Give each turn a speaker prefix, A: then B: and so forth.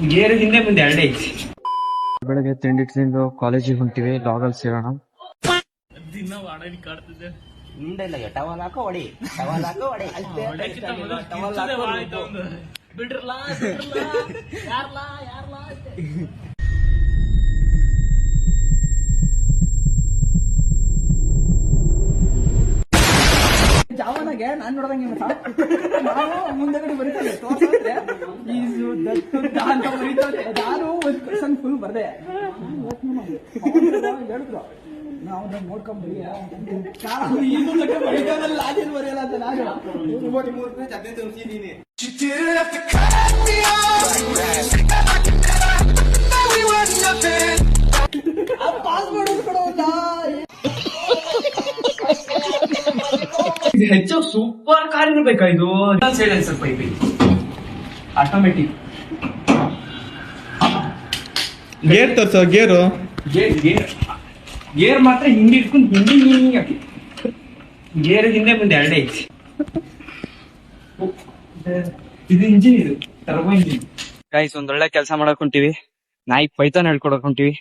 A: Gear ಹಿಂದೆ ಮುಂದೆ ಎರಡೇ ಐತಿ.
B: ಬೆಳಗ್ಗೆ ತಿಂಡಿ ತಿಂದು ಕಾಲೇಜಿಗೆ ಹೊಂಟಿವಿ. ಲಾಗಲ್ಲಿ ಸೇರೋಣ.
A: ದಿನ ವಾಡನಿ ಕಾಡ್ತಿದ್ದೆ.
C: ಇಲ್ಲ ಟವಲ್ ಹಾಕೋ ಹೊಡಿ, ಟವಲ್ ಹಾಕೋ ಹೊಡಿ.
A: ಬಿಡ್ರಲ್ಲ ಯಾರ್ಲಾ
D: ಜಾವನಾಗೆ ನಾನ್ ನೋಡ್ದಂಗೆ ನಾನು ಮುಂದಗಡೆ ಬರೀತದೆ ತೋರ್ಸಂದ್ರೆ ಈಸು ದತ್ತು ಅಂತ ಬರೀತದೆ. ನಾನು ಒಂದು ಕ್ವಶನ್ ಫುಲ್ ಬರ್ದೆ ಹೇಳಿದ್ರು ನಾವು ನೋಡ್ಕೊಂಡ್ ಬರೀ ಈಸು ಬರೀತಾನಲ್ಲ ಅದೇನು ಬರೆಯಲ್ಲ ಅಂತ ನಾನು 23 ಜೊತೆ ತೋರಿಸಿದ್ದೀನಿ. ಪಾಸ್ ಮಾಡೋದು ಕೊಡೋಲ್ಲ.
A: ಹೆಚ್ಚು ಸೂಪರ್ ಕಾರ್ ಇರ್ಬೇಕಾ ಇದು. Silencer pipe automatic.
E: ಗೇರ್ ತೋರ್ಸೋ. ಗೇರು
A: ಗೇರ್ ಮಾತ್ರ ಹಿಂದೆ ಇಟ್ಕೊಂಡು ಹಿಂದೆ ಹಾಕಿ. ಗೇರ್ ಹಿಂದೆ ಮುಂದೆ ಎರಡೇ ಐತಿ. ಇದು ಇಂಜಿನ್, ಇದು ಟರ್ಬೋ ಇಂಜಿನ್.
B: ಗೈಸ್ ಒಂದೊಳ್ಳೆ ಕೆಲಸ ಮಾಡಕ್ ಹೊಂಟಿವಿ. ನಾಯಿ ಪೈಥಾನ್ ಹೇಳ್ಕೊಡಕ್ ಹೊಂಟಿವಿ.